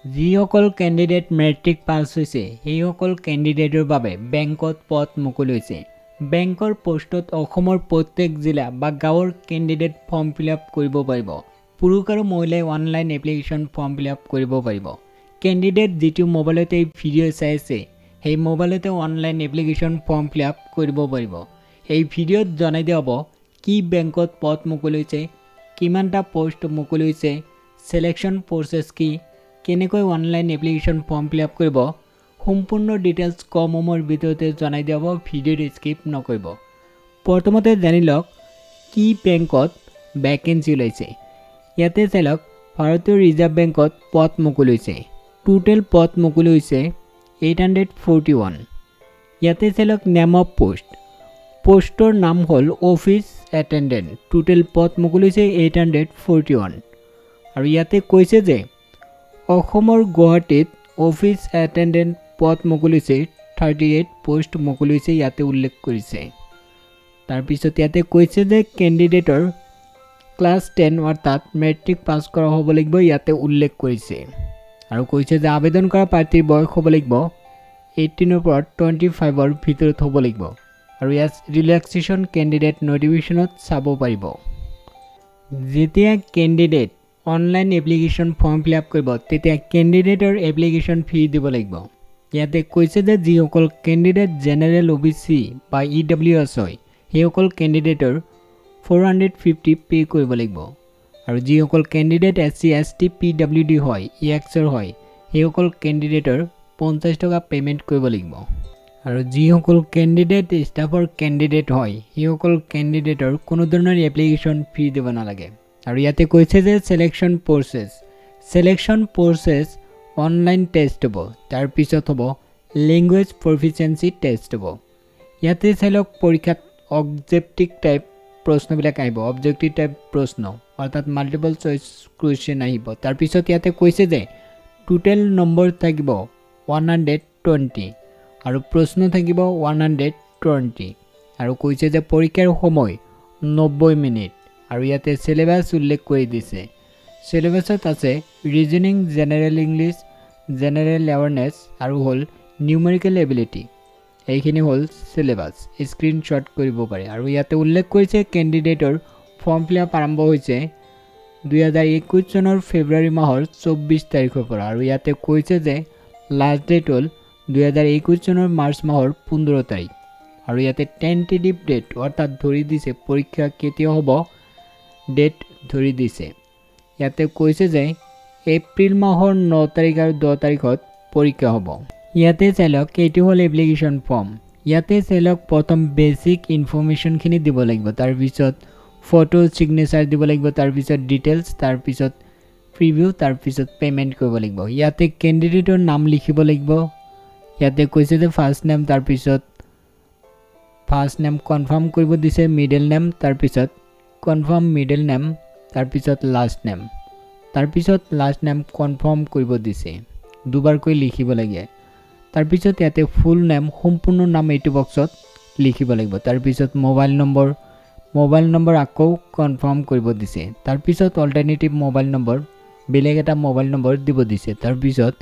যিসকল candidate matric pass হৈছে সেইসকল কেণ্ডিডেটৰ বাবে বেংকত পদ মুকলি হৈছে। বেংকৰ পোষ্টত অসমৰ প্ৰত্যেক জিলা বা গাঁৱৰ কেণ্ডিডেট ফৰ্ম ফিলআপ কৰিব পাৰিব। পুৰুষ আৰু মহিলাই অনলাইন এপ্লিকেশ্যন ফৰ্ম ফিলআপ কৰিব পাৰিব। কেণ্ডিডেট যিটো মোবাইলতে ভিডিঅ' চাই আছে সেই মোবাইলতে অনলাইন এপ্লিকেশ্যন ফৰ্ম ফিলআপ কৰিব পাৰিব। এই ভিডিঅ'ত জনাই দিয়া হ'ব কি বেংকত পদ মুকলি হৈছে, কিমানটা পোষ্ট মুকলি হৈছে, সিলেকশ্যন প্ৰচেছ কি, কেনেকৈ অনলাইন এপ্লিকেশ্যন ফৰ্ম ফিলআপ কৰিব, সম্পূৰ্ণ ডিটেইলছ কম সময়ৰ ভিতৰতে জনাই দিয়া হ'ব। ভিডিঅ'টো স্কিপ নকৰিব। প্ৰথমতে জানি লওক কি বেংকত ভেকেঞ্চি ওলাইছে। ইয়াতে চাই লওক ভাৰতীয় ৰিজাৰ্ভ বেংকত পদ মুকলি হৈছে। টোটেল পদ মুকলি হৈছে 841। ইয়াতে চাই লওক নেম অফ পোষ্ট। পোষ্টৰ নাম হ'ল অফিচ এটেণ্ডেণ্ট। টোটেল পদ মুকলি হৈছে 841। আৰু ইয়াতে কৈছে যে অসমৰ গুৱাহাটীত অফিচ এটেণ্ডেণ্ট পদ মুকলি হৈছে 38 পোষ্ট মুকলি হৈছে, ইয়াতে উল্লেখ কৰিছে। তাৰপিছত ইয়াতে কৈছে যে কেণ্ডিডেটৰ ক্লাছ 10 অৰ্থাৎ মেট্ৰিক পাছ কৰা হ'ব লাগিব, ইয়াতে উল্লেখ কৰিছে। আৰু কৈছে যে আবেদন কৰা প্ৰাৰ্থীৰ বয়স হ'ব লাগিব 18ৰ পৰা 25ৰ ভিতৰত হ'ব লাগিব। আৰু ইয়াত ৰিলেক্সেশ্যন কেণ্ডিডেট নটিফিকেশ্যনত চাব পাৰিব। যেতিয়া candidate online application form fill up কৰিব তেতিয়া কেণ্ডিডেটৰ এপ্লিকেশ্যন ফি দিব লাগিব। ইয়াতে কৈছে যে যিসকল কেণ্ডিডেট জেনেৰেল OBC বা EWS হয় সেইসকল কেণ্ডিডেটৰ 450 পে কৰিব লাগিব। আৰু যিসকল কেণ্ডিডেট SC ST PWD হয় EXৰ হয় সেইসকল কেণ্ডিডেটৰ 50 টকা পে'মেণ্ট কৰিব লাগিব। আৰু যিসকল কেণ্ডিডেট ষ্টাফৰ কেণ্ডিডেট হয় সেইসকল কেণ্ডিডেটৰ কোনো ধৰণৰ এপ্লিকেশ্যন ফি দিব নালাগে। আৰু ইয়াতে কৈছে যে সিলেকশ্যন প্ৰচেছ অনলাইন টেষ্ট হ'ব, তাৰপিছত হ'ব লেংগুৱেজ প্ৰফিচিয়েঞ্চি টেষ্ট হ'ব। ইয়াতে চাই লওক পৰীক্ষাত অবজেক্টিভ টাইপ প্ৰশ্নবিলাক আহিব, অবজেক্টিভ টাইপ প্ৰশ্ন অৰ্থাৎ মাল্টিপল চইচ কুৱেশ্যন আহিব। তাৰপিছত ইয়াতে কৈছে যে টোটেল নম্বৰ থাকিব 120 আৰু প্ৰশ্ন থাকিব 120। আৰু কৈছে যে পৰীক্ষাৰ সময় 90 মিনিট। আৰু ইয়াতে চিলেবাছ উল্লেখ কৰি দিছে। চিলেবাছত আছে reasoning, general English, general awareness আৰু হ'ল নিউমেৰিকেল এবিলিটি। এইখিনি হ'ল চিলেবাছ, স্ক্ৰীনশ্বট কৰিব পাৰে। আৰু ইয়াতে উল্লেখ কৰিছে কেণ্ডিডেটৰ ফৰ্ম ফিলআপ আৰম্ভ হৈছে 2021 চনৰ ফেব্ৰুৱাৰী মাহৰ 24 তাৰিখৰ পৰা। আৰু ইয়াতে কৈছে যে লাষ্ট ডেট হ'ল 2021 চনৰ মাৰ্চ মাহৰ 15 তাৰিখ। আৰু ইয়াতে টেণ্টেটিভ ডেট অৰ্থাৎ ধৰি দিছে পৰীক্ষা কেতিয়া হ'ব, ডেট ধৰি দিছে। ইয়াতে কৈছে যে এপ্ৰিল মাহৰ 9 তাৰিখ আৰু 10 তাৰিখত পৰীক্ষা হ'ব। ইয়াতে চাই লওক এইটো হ'ল এপ্লিকেশ্যন ফৰ্ম। ইয়াতে চাই লওক প্ৰথম বেচিক ইনফৰ্মেশ্যনখিনি দিব লাগিব, তাৰপিছত ফটো ছিগনেচাৰ দিব লাগিব, তাৰপিছত ডিটেইলছ, তাৰপিছত প্ৰিভিউ, তাৰপিছত পে'মেণ্ট কৰিব লাগিব। ইয়াতে কেণ্ডিডেটৰ নাম লিখিব লাগিব। ইয়াতে কৈছে যে ফাৰ্ষ্ট নেম, তাৰপিছত ফাৰ্ষ্ট নেম কনফাৰ্ম কৰিব দিছে, মিডল নেম, তাৰপিছত কনফাৰ্ম মিডল নেম, তাৰপিছত লাষ্ট নেম, তাৰপিছত লাষ্ট নেম কনফাৰ্ম কৰিব দিছে, দুবাৰকৈ লিখিব লাগে। তাৰপিছত ইয়াতে ফুল নেম সম্পূৰ্ণ নাম এইটো বক্সত লিখিব লাগিব। তাৰপিছত মোবাইল নম্বৰ আকৌ কনফাৰ্ম কৰিব দিছে। তাৰপিছত অল্টাৰনেটিভ মোবাইল নম্বৰ বেলেগ এটা মোবাইল নম্বৰ দিব দিছে। তাৰপিছত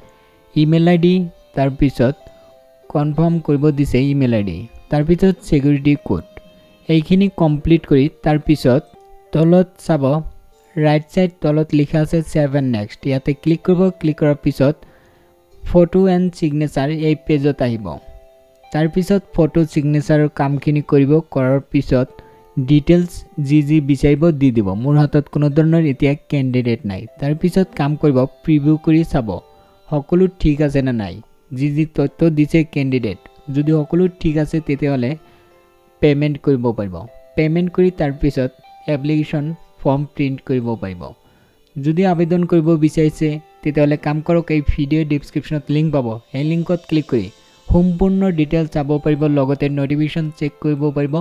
ইমেইল ID, তাৰপিছত কনফাৰ্ম কৰিব দিছে ইমেইল ID, তাৰপিছত ছিকিউৰিটি কোড। এইখিনি কমপ্লিট কৰি তাৰপিছত তলত চাব ৰাইট ছাইড তলত লিখা আছে ছেভ এণ্ড নেক্সট। ইয়াতে ক্লিক কৰিব। ক্লিক কৰাৰ পিছত ফটো এণ্ড ছিগনেচাৰ এই পেজত আহিব। তাৰপিছত ফটো ছিগনেচাৰৰ কামখিনি কৰিব। কৰাৰ পিছত ডিটেইলছ যি বিচাৰিব দি দিব। মোৰ হাতত কোনো ধৰণৰ এতিয়া কেণ্ডিডেট নাই। তাৰপিছত কাম কৰিব প্ৰিভিউ কৰি চাব সকলো ঠিক আছে নে নাই, যি তথ্য দিছে কেণ্ডিডেট। যদি সকলো ঠিক আছে তেতিয়াহ'লে পে'মেণ্ট কৰিব পাৰিব। পে'মেণ্ট কৰি তাৰপিছত এপ্লিকেশ্যন ফৰ্ম প্ৰিণ্ট কৰিব পাৰিব। যদি আবেদন কৰিব বিচাৰিছে তেতিয়াহ'লে কাম কৰক, এই ভিডিঅ' ডিছক্ৰিপশ্যনত লিংক পাব। সেই লিংকত ক্লিক কৰি সম্পূৰ্ণ ডিটেইলছ চাব পাৰিব, লগতে নটিফিকেশ্যন চেক কৰিব পাৰিব,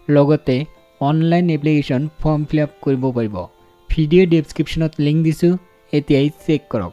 লগতে অনলাইন এপ্লিকেশ্যন ফৰ্ম ফিলআপ কৰিব পাৰিব। ভিডিঅ' ডিছক্ৰিপশ্যনত লিংক দিছোঁ, এতিয়াই চেক কৰক।